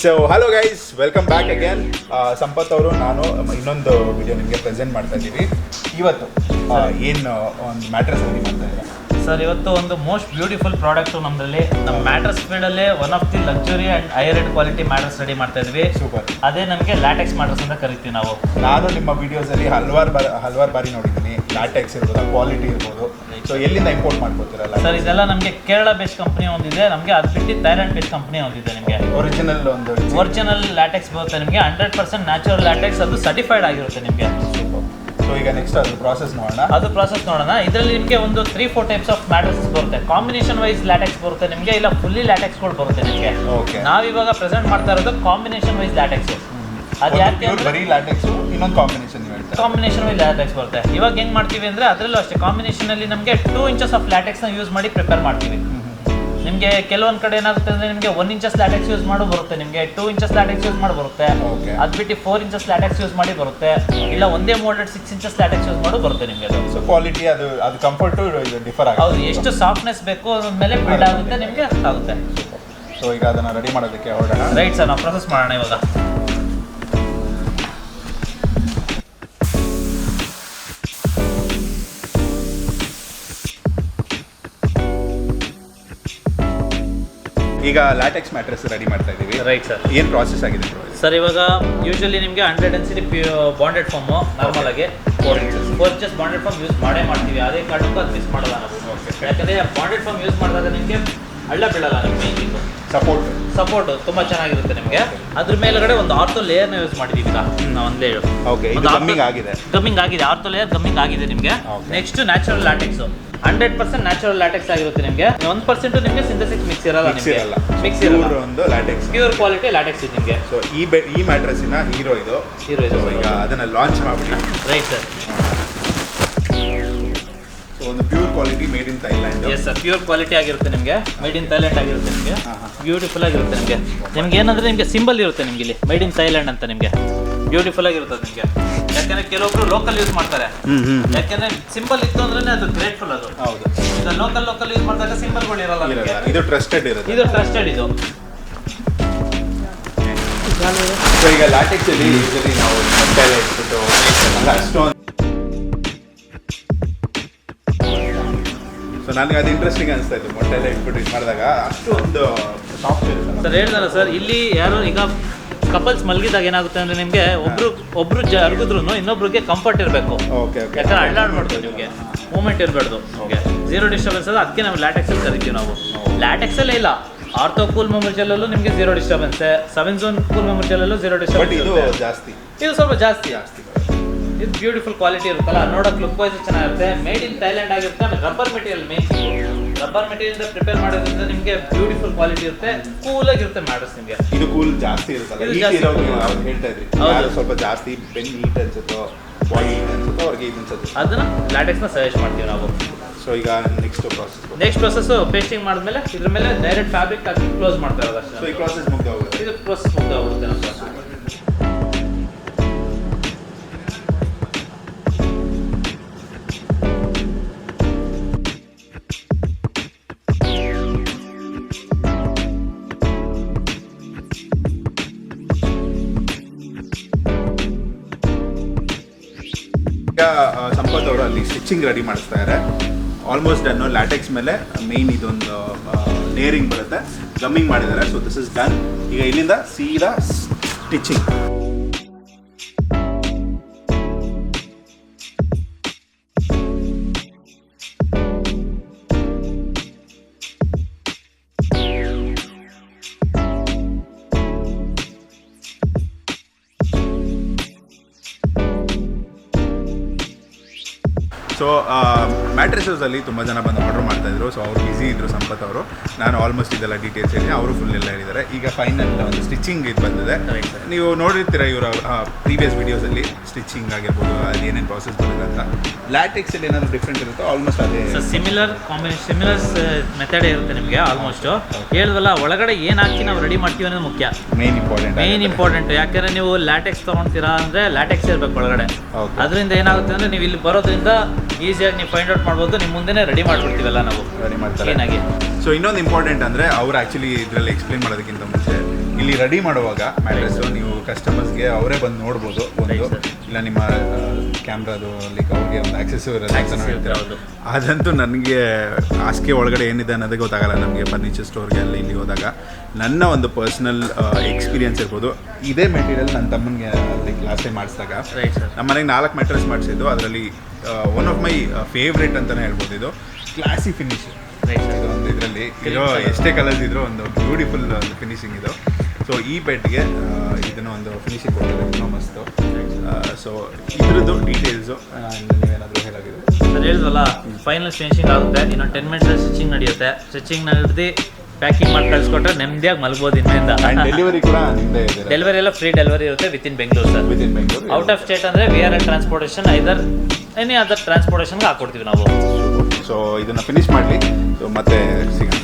So hello guys, welcome back again. Sampath ಅವರು ನಾನು ಇನ್ನೊಂದು ವಿಡಿಯೋ ನಿಮಗೆ ಪ್ರೆಸೆಂಟ್ ಮಾಡ್ತಾ ಇದ್ದೀವಿ. ಇವತ್ತು ಏನು ಒಂದು ಮ್ಯಾಟ್ರೆಸ್ ರೆಡಿ ಮಾಡ್ತಾ ಇದ್ದೀರಾ ಸರ್? ಇವತ್ತು ಒಂದು ಮೋಸ್ಟ್ ಬ್ಯೂಟಿಫುಲ್ ಪ್ರಾಡಕ್ಟು ನಮ್ಮಲ್ಲಿ ನಮ್ಮ ಮ್ಯಾಟ್ರಸ್ ಫೀಲ್ಡಲ್ಲೇ one of the luxury and higher rate quality mattress ready ಮಾಡ್ತಾ ಇದ್ವಿ. ಸೂಪರ್. ಅದೇ ನಮಗೆ ಲ್ಯಾಟೆಕ್ಸ್ ಮ್ಯಾಟ್ರಸ್ ಅಂತ ಕರಿತೀವಿ ನಾವು. ನಾನು ನಿಮ್ಮ ವಿಡಿಯೋಸಲ್ಲಿ ಹಲವಾರು ಬಾರಿ ನೋಡಿದ್ದೀನಿ. ಲ್ಯಾಟೆಕ್ಸ್ ಇರ್ಬೋದು, ಕ್ವಾಲಿಟಿ ಇರ್ಬೋದು. ಸೊ ಎಲ್ಲಿಂದ ಇಂಪೋರ್ಟ್ ಮಾಡ್ಕೋತೀರಲ್ಲ ಸರ್? ಇದೆಲ್ಲ ನಮಗೆ ಕೇರಳ ಬೇಸ್ಡ್ ಕಂಪ್ನಿ ಒಂದಿದೆ, ನಮಗೆ ಅದು ಬಿಟ್ಟು ಥೈಲ್ಯಾಂಡ್ ಬೇಸ್ಡ್ ಕಂಪ್ನಿ ಒಂದಿದೆ. ನಿಮಗೆ ಒರಿಜಿನಲ್ ಲ್ಯಾಟೆಕ್ಸ್ ಬರುತ್ತೆ ನಿಮಗೆ. 100% ನ್ಯಾಚುರಲ್ ಲ್ಯಾಟೆಕ್ಸ್, ಅದು ಸರ್ಟಿಫೈಡ್ ಆಗಿರುತ್ತೆ ನಿಮಗೆ. ಸೊ ಈಗ ನೆಕ್ಸ್ಟ್ ಅದು ಪ್ರಾಸೆಸ್ ನೋಡೋಣ. ಇದರಲ್ಲಿ ನಿಮಗೆ ಒಂದು 3-4 ಟೈಪ್ಸ್ ಆಫ್ ಮ್ಯಾಟ್ರಸಸ್ ಬರುತ್ತೆ. ಕಾಂಬಿನೇಷನ್ ವೈಸ್ ಲ್ಯಾಟೆಕ್ಸ್ ಬರುತ್ತೆ ನಿಮಗೆ, ಇಲ್ಲ ಫುಲ್ಲಿ ಲ್ಯಾಟೆಕ್ಸ್ಗಳು ಬರುತ್ತೆ ನಿಮಗೆ. ನಾವಿವಾಗ ಪ್ರೆಸೆಂಟ್ ಮಾಡ್ತಾ ಇರೋದು ಕಾಂಬಿನೇಷನ್ ವೈಸ್ ಲ್ಯಾಟೆಕ್ಸ್. ಅದು ಯಾಕೆ ಬರೀ ಲ್ಯಾಟೆಕ್ಸ್, ಇನ್ನೊಂದು ಕಾಂಬಿನೇಷನ್ ವೈಸ್ ಲ್ಯಾಟೆಕ್ಸ್ ಬರುತ್ತೆ. ಇವಾಗ ಹೆಂಗ್ ಮಾಡ್ತೀವಿ ಅಂದ್ರೆ ಅದರಲ್ಲೂ ಅಷ್ಟೇ, ಕಾಂಬಿನೇಷನ್ ಅಲ್ಲಿ ನಮಗೆ 2 ಇಂಚಸ್ ಆಫ್ ಲ್ಯಾಟೆಕ್ಸ್ ನ ಯೂಸ್ ಮಾಡಿ ಪ್ರಿಪೇರ್ ಮಾಡ್ತೀವಿ. ನಿಮಗೆ ಕೆಲವೊಂದು ಕಡೆ ಏನಾಗುತ್ತೆ ಅಂದ್ರೆ ನಿಮಗೆ 1 ಇಂಚಸ್ ಲ್ಯಾಟೆಕ್ಸ್ ಯೂಸ್ ಮಾಡಿ ಬರುತ್ತೆ, ನಿಮಗೆ 2 ಇಂಚಸ್ ಲ್ಯಾಟೆಕ್ಸ್ ಯೂಸ್ ಮಾಡಿ ಬರುತ್ತೆ. ಅದು ಬಿಟ್ಟು 4 ಇಂಚಸ್ ಲ್ಯಾಟೆಕ್ಸ್ ಯೂಸ್ ಮಾಡಿ ಬರುತ್ತೆ, ಇಲ್ಲ ಒಂದೇ ಮೋಲ್ಡೆಡ್ 6 ಇಂಚಸ್ ಲ್ಯಾಟೆಕ್ಸ್ ಯೂಸ್ ಮಾಡಿ ಬರುತ್ತೆ ನಿಮಗೆ. ಸೊ ಕ್ವಾಲಿಟಿ ಅದು ಕಂಫರ್ಟು ಡಿಫರ್ ಆಗುತ್ತೆ. ಹೌದು, ಎಷ್ಟು ಸಾಫ್ಟ್ನೆಸ್ ಬೇಕು ಅದ್ರ ಮೇಲೆ ಬಿಲ್ಡ್ ಆಗುತ್ತೆ ನಿಮಗೆ ಆಗುತ್ತೆ. ಸೊ ಈಗ ಅದನ್ನು ರೆಡಿ ಮಾಡೋದಕ್ಕೆ ಹೊರಡೋಣ. ರೈಟ್ ಸರ್, ನಾವು ಪ್ರೊಸೆಸ್ ಮಾಡೋಣ ಇವಾಗ. ಈಗ ಲ್ಯಾಟೆಕ್ಸ್ ಮ್ಯಾಟ್ರೆಸ್ ರೆಡಿ ಮಾಡ್ತಾ ಇದ್ದೀವಿ. Right sir. ಏನು ಪ್ರಾಸೆಸ್ ಆಗಿದೆ ಸರ್? ಇವಾಗ ಯೂಶಲಿ ನಿಮಗೆ 100 ಡೆನ್ಸಿಟಿ ಬಾಂಡೆಡ್ ಫಾರ್ಮು ನಾರ್ಮಲ್ ಆಗಿ 4 ಇಂಚಸ್ ಬಾಂಡೆಡ್ ಫಾರ್ಮ್ ಯೂಸ್ ಮಾಡ್ತೀವಿ. ಅದೇ ಕಾರಣಕ್ಕೂ ಅದು ಮಿಸ್ ಮಾಡಲ್ಲ ನಾವು. ಯಾಕಂದರೆ ಬಾಂಡೆಡ್ ಫಾರ್ಮ್ ಯೂಸ್ ಮಾಡಿದಾಗ ನಿಮಗೆ ಹಳ್ಳ ಬೀಳಲ್ಲ. ನಿಮಗೆ ಸಪೋರ್ಟ್ ತುಂಬ ಚೆನ್ನಾಗಿರುತ್ತೆ ನಿಮಗೆ. ಅದ್ರ ಮೇಲ್ಗಡೆ ಒಂದು ಆರ್ಥೋ ಲೇಯರ್ನ ಯೂಸ್ ಮಾಡಿದ್ದೀವಿ ನಾವು. ಒಂದು ಲೇಯರ್ ಗಮ್ಮಿಂಗ್ ಆಗಿದೆ, ಆರ್ಥೋ ಲೇಯರ್ ಗಮ್ಮಿಂಗ್ ಆಗಿದೆ ನಿಮಗೆ. Next natural latex 100% natural latex ಆಗಿರುತ್ತೆ ನಿಮಗೆ. 1% ನಿಮಗೆ ಸಿಂಥೆಟಿಕ್ ಮಿಕ್ಸ್ ಇರಲ್ಲ. ಒಂದು ಲ್ಯಾಟೆಕ್ಸ್ ಪ್ಯೂರ್ ಕ್ವಾಲಿಟಿ ಲ್ಯಾಟೆಕ್ಸ್ ಇದೆ ನಿಮಗೆ. ಸೊ ಈ ಮ್ಯಾಟ್ರೆಸ್ಸಿನ ಹೀರೋ ಇದು. ಈಗ ಅದನ್ನು ಲಾಂಚ್ ಮಾಡಿಬಿಡಿ. Right sir. ಸೊ ಒಂದು pure quality made in Thailand. Yes sir, pure quality ಆಗಿರುತ್ತೆ ನಿಮಗೆ. ಮೇಡ್ ಇನ್ ಥೈಲ್ಯಾಂಡ್ ಆಗಿರುತ್ತೆ ನಿಮಗೆ. ಬ್ಯೂಟಿಫುಲ್ ಆಗಿರುತ್ತೆ ನಿಮಗೆ. ನಿಮ್ಗೆ ಏನಂದ್ರೆ ನಿಮಗೆ ಸಿಂಬಲ್ ಇರುತ್ತೆ ನಿಮಗೆ ಇಲ್ಲಿ, ಮೇಡ್ ಇನ್ ಥೈಲ್ಯಾಂಡ್ ಅಂತ ನಿಮಗೆ. ಬ್ಯೂಟಿಫುಲ್ ಆಗಿರುತ್ತೆ ನಿಮಗೆ. ಯಾಕಂದ್ರೆ ಕೆಲವೊಬ್ರು ಲೋಕಲ್ ಯೂಸ್ ಮಾಡ್ತಾರೆ. ಯಾಕಂದ್ರೆ ಸಿಂಬಲ್ ಇತ್ತು ಅಂದ್ರೆ ಅದು ಗ್ರೇಟ್ಫುಲ್. ಅದು ಹೌದು. ಈಗ ಲೋಕಲ್ ಯೂಸ್ ಮಾಡಿದಾಗ ಸಿಂಬಲ್ಗಳು ಇರಲ್ಲ. ಇದು ಟ್ರಸ್ಟೆಡ್ ಇರುತ್ತೆ. ಇದು ಸೊ ಈಗ ಲ್ಯಾಟೆಕ್ಸ್ ಅಲ್ಲಿ ಯೂಶಲಿ ನಾವು ಮೊಟ್ಟೆಲ್ಲ ಇಟ್ಬಿಟ್ಟು ಅಷ್ಟೊಂದು. ಸೊ ನನಗೆ ಅದು ಇಂಟ್ರೆಸ್ಟಿಂಗ್ ಅನಿಸ್ತಾ ಇತ್ತು. ಮೊಟ್ಟೆಲ್ಲ ಇಟ್ಬಿಟ್ಟು ಇದು ಮಾಡಿದಾಗ ಅಷ್ಟೊಂದು ಸಾಫ್ಟ್ ಇರುತ್ತೆ ಸರ್. ಹೇಳ್ದಲ್ಲ ಸರ್, ಇಲ್ಲಿ ಯಾರು ಈಗ ಕಪಲ್ಸ್ ಮಲಗಿದಾಗ ಏನಾಗುತ್ತೆ ಅಂದ್ರೆ ನಿಮಗೆ ಒಬ್ರು ಅರ್ಗಿದ್ರು ಇನ್ನೊಬ್ರಿಗೆ ಕಂಫರ್ಟ್ ಇರಬೇಕು. ಯಾಕಂದ್ರೆ ಅಳ್ಳಾಡ್ಬಾರ್ದು, ನಿಮಗೆ ಮೂವ್ಮೆಂಟ್ ಇರಬಾರ್ದು. ನಿಮಗೆ 0 ಡಿಸ್ಟರ್ಬೆನ್ಸ್ ಅದು. ಅದಕ್ಕೆ ನಾವು ಲ್ಯಾಟೆಕ್ಸ್ ಅಲ್ಲಿ ಕರಿತೀವಿ ನಾವು. ಲ್ಯಾಟೆಕ್ಸ್ ಅಲ್ಲೇ ಇಲ್ಲ, ಆರ್ಥೋ ಕೂಲ್ ಮೆಮೊರಿ ಜೆಲ್ಲಲ್ಲೂ ನಿಮಗೆ 0 ಡಿಸ್ಟರ್ಬೆನ್ಸ್, 7 ಝೋನ್ ಕೂಲ್ ಮೆಮೊರಿ ಜೆಲ್ಲಲ್ಲೂ 0 ಡಿಸ್ಟರ್ಬೆನ್ಸ್. ಇದು ಸ್ವಲ್ಪ ಜಾಸ್ತಿ. ಇದು ಬ್ಯೂಟಿಫುಲ್ ಕ್ವಾಲಿಟಿ ಇರುತ್ತಲ್ಲ, ನೋಡೋಕೆ ಲುಕ್ ವೈಸ್ ಚೆನ್ನಾಗಿರುತ್ತೆ. ಮೇಡ್ ಇನ್ ಥೈಲ್ಯಾಂಡ್ ಆಗಿರುತ್ತೆ. ಆಮೇಲೆ rubber material rubber material prepare ಮಾಡೋದ್ರಿಂದ ನಿಮಗೆ ಬ್ಯೂಟಿಫುಲ್ ಕ್ವಾಲಿಟಿ ಇರುತ್ತೆ. ಕೂಲ್ ಆಗಿರುತ್ತೆ ಮ್ಯಾಟ್ರೆಸ್ ನಿಮಗೆ. ಇದು ಕೂಲ್ ಜಾಸ್ತಿ ಇರುತ್ತಲ್ಲ, ಹೇಳ್ತಾ ಇದ್ರಿ. ಸ್ವಲ್ಪ ಜಾಸ್ತಿ ಬೆನ್ ಹೀಟ್ ಅನ್ಸುತ್ತೋ, ಬಾಡಿ ಹೀಟ್ ಅನ್ಸುತ್ತೋ, ಅವ್ರಿಗೆ ಇದು ಅನ್ಸುತ್ತೆ. ಅದನ್ನ ಲ್ಯಾಟೆಕ್ಸ್ನ ಸಜೆಸ್ಟ್ ಮಾಡ್ತೀವಿ ನಾವು. ಸೊ ಈಗ ನೆಕ್ಸ್ಟ್ ಪ್ರೊಸೆಸ್ ಪೇಸ್ಟಿಂಗ್ ಮಾಡಿದ್ಮೇಲೆ ಇದ್ರ ಮೇಲೆ ಡೈರೆಕ್ಟ್ ಫ್ಯಾಬ್ರಿಕ್ ಹಾಕಿ ಕ್ಲೋಸ್ ಮಾಡ್ತಾ ಇರೋದು ಅಷ್ಟೇ. ಸೊ ಈ ಪ್ರಾಸೆಸ್ ಮುಗ್ದೋಗುತ್ತೆ. ಇದು ಪ್ರೊಸೆಸ್ ಮುಗ್ದೋಗುತ್ತೆ ನಮಗೆ. ಸಂಪತ್ ಅವರು ಅಲ್ಲಿ ಸ್ಟಿಚಿಂಗ್ ರೆಡಿ ಮಾಡಿಸ್ತಾ ಇದ್ದಾರೆ. Almost done. ಲ್ಯಾಟೆಕ್ಸ್ ಮೇಲೆ ಮೇನ್ ಇದೊಂದು ಲೇಯರಿಂಗ್ ಬರುತ್ತೆ, ಗಮ್ಮಿಂಗ್ ಮಾಡಿದ್ದಾರೆ. So this is done. ಈಗ ಇಲ್ಲಿಂದ ಸೀದಾ ಸ್ಟಿಚಿಂಗ್. ಸೊ ಮ್ಯಾಟ್ರೆಸಸಲ್ಲಿ ತುಂಬ ಜನ ಬಂದು ಆರ್ಡರ್ ಮಾಡ್ತಾಯಿದ್ರು. ಸೊ ಅವ್ರು ಬ್ಯುಸಿ ಇದ್ದರು ಸಂಪತ್ ಅವರು. ನಾನು ಆಲ್ಮೋಸ್ಟ್ ಇದೆಲ್ಲ ಡೀಟೇಲ್ಸ್ ಹೇಳಿದೆ, ಅವರು ಫುಲ್ ಎಲ್ಲ ಹೇಳಿದ್ದಾರೆ. ಈಗ ಫೈನಲ್ ಒಂದು ಸ್ಟಿಚಿಂಗ್ ಇದು ಬಂದಿದೆ. ನೀವು ನೋಡಿರ್ತೀರ ಇವರ ಪ್ರೀವಿಯಸ್ ವೀಡಿಯೋಸಲ್ಲಿ ಸ್ಟಿಚಿಂಗ್ ಆಗಿರ್ಬೋದು, ಅದು ಏನೇನು ಪ್ರಾಸೆಸ್ ಬರುತ್ತೆ ಅಂತ. ಲ್ಯಾಟೆಕ್ಸಲ್ಲಿ ಏನಾದರೂ ಡಿಫ್ರೆಂಟ್ ಇರುತ್ತೋ ಆಲ್ಮೋಸ್ಟ್ ಅದೇ ಸಿಮಿಲರ್ ಮೆಥಡ್ ಇರುತ್ತೆ ನಿಮಗೆ. ಆಲ್ಮೋಸ್ಟ್ ಹೇಳಿದ್ವಲ್ಲ, ಒಳಗಡೆ ಏನು ಹಾಕಿ ನಾವು ರೆಡಿ ಮಾಡ್ತೀವಿ ಅನ್ನೋದು ಮುಖ್ಯ, ಮೇನ್ ಇಂಪಾರ್ಟೆಂಟ್. ಯಾಕಂದರೆ ನೀವು ಲ್ಯಾಟೆಕ್ಸ್ ತೊಗೊಳ್ತೀರಾ ಅಂದರೆ ಲ್ಯಾಟೆಕ್ಸ್ ಇರಬೇಕು ಒಳಗಡೆ. ಅದರಿಂದ ಏನಾಗುತ್ತೆ ಅಂದರೆ ನೀವು ಇಲ್ಲಿ ಬರೋದ್ರಿಂದ ಈಸಿಯಾಗಿ ನೀವು ಫೈಂಡ್ ಔಟ್ ಮಾಡ್ಬೋದು. ನಿಮ್ಮ ಮುಂದೆನೇ ರೆಡಿ ಮಾಡಿಬಿಡ್ತೀವಲ್ಲ ನಾವು, ರೆಡಿ ಮಾಡ್ತಾರೆ ಏನಾಗಿ. ಸೊ ಇನ್ನೊಂದು ಇಂಪಾರ್ಟೆಂಟ್ ಅಂದರೆ ಅವ್ರು ಆ್ಯಕ್ಚುಲಿ ಇದರಲ್ಲಿ ಎಕ್ಸ್ಪ್ಲೇನ್ ಮಾಡೋದಕ್ಕಿಂತ ಮುಂಚೆ ಇಲ್ಲಿ ರೆಡಿ ಮಾಡುವಾಗ ಮ್ಯಾಟ್ರೆಸ್ಸು ನೀವು ಕಸ್ಟಮರ್ಸ್ಗೆ ಅವರೇ ಬಂದು ನೋಡ್ಬೋದು ಒಂದು, ಇಲ್ಲ ನಿಮ್ಮ ಕ್ಯಾಮ್ರಾದು ಲೈಕ್ ಅವ್ರಿಗೆ ಒಂದು ಆಕ್ಸೆಸ್ ಇರುತ್ತೆ ಅಂತಲೂ ಹೇಳ್ತಾರೆ. ಅದಂತೂ ನನಗೆ ಹಾಸಿಗೆ ಒಳಗಡೆ ಏನಿದೆ ಅನ್ನೋದೇ ಗೊತ್ತಾಗಲ್ಲ ನಮಗೆ ಫರ್ನಿಚರ್ ಸ್ಟೋರ್ಗೆ ಅಲ್ಲಿ ಇಲ್ಲಿ ಹೋದಾಗ. ನನ್ನ ಒಂದು ಪರ್ಸ್ನಲ್ ಎಕ್ಸ್ಪೀರಿಯನ್ಸ್ ಇರ್ಬೋದು. ಇದೇ ಮೆಟೀರಿಯಲ್ ನನ್ನ ತಮ್ಮನಿಗೆ ಲೈಕ್ ಲಾಸ್ಟ್ ಟೈಮ್ ಮಾಡಿಸಿದಾಗ ನಮ್ಮ ಮನೆಗೆ 4 ಮ್ಯಾಟ್ರೆಸ್ ಮಾಡಿಸಿದ್ದು. ಅದರಲ್ಲಿ ಒನ್ ಆಫ್ ಮೈ ಫೇವ್ರೇಟ್ ಅಂತಲೇ ಹೇಳ್ಬೋದು. ಇದು ಕ್ಲಾಸಿ ಫಿನಿಶ್ ಇದೊಂದು, ಇದರಲ್ಲಿ ಇರೋ ಎಷ್ಟೇ ಕಲರ್ಸ್ ಇದ್ರೂ ಒಂದು ಬ್ಯೂಟಿಫುಲ್ ಒಂದು ಫಿನಿಶಿಂಗ್ ಇದು. ಸೊ ಈ ಬೆಡ್ಗೆ ಇದನ್ನು ಒಂದು ಫಿನಿಶಿಂಗ್ ಕೊಟ್ಟಿದೆ, ಇನ್ನೂ ಮಸ್ತು. ಸೊ ಇದ್ರದ್ದು ಡೀಟೇಲ್ಸು ನೀವೇನಾದರೂ ಹೇಳೋದಿದೆ? ಸರ್ ಹೇಳಿದ್ವಲ್ಲ, ಫೈನಲ್ ಫಿನಿಶಿಂಗ್ ಆಗುತ್ತೆ. ಇನ್ನೊಂದು 10 ಮಿನಿಟ್ಸ್ ಸ್ಟಿಚಿಂಗ್ ನಡೆಯುತ್ತೆ. ಸ್ಟಿಚಿಂಗ್ ನಡೆದು ಪ್ಯಾಕಿಂಗ್ ಮಾಡಿ ಕಳಿಸ್ಕೊಟ್ರೆ ನೆಮ್ಮದಿಯಾಗಿ ಮಲ್ಬೋದು ಇನ್ನೇಂದ. ಡೆಲಿವರಿ ಕೂಡ ನಿಮ್ಮದೇ ಇದೆ? ಡೆಲಿವರಿ ಎಲ್ಲ ಫ್ರೀ ಡೆಲಿವರಿ ಇರುತ್ತೆ within Bengaluru sir. Within Bengaluru. Out of state ಅಂದರೆ VRL ಟ್ರಾನ್ಸ್ಪೋರ್ಟೇಷನ್ ಐದರ್ ಎನಿ ಅದರ್ ಟ್ರಾನ್ಸ್ಪೋರ್ಟೇಷನ್ಗೆ ಹಾಕ್ಕೊಡ್ತೀವಿ ನಾವು. ಸೊ ಇದನ್ನು ಫಿನಿಶ್ ಮಾಡಲಿ, ಸೊ ಮತ್ತೆ ಸಿಗೋಣ.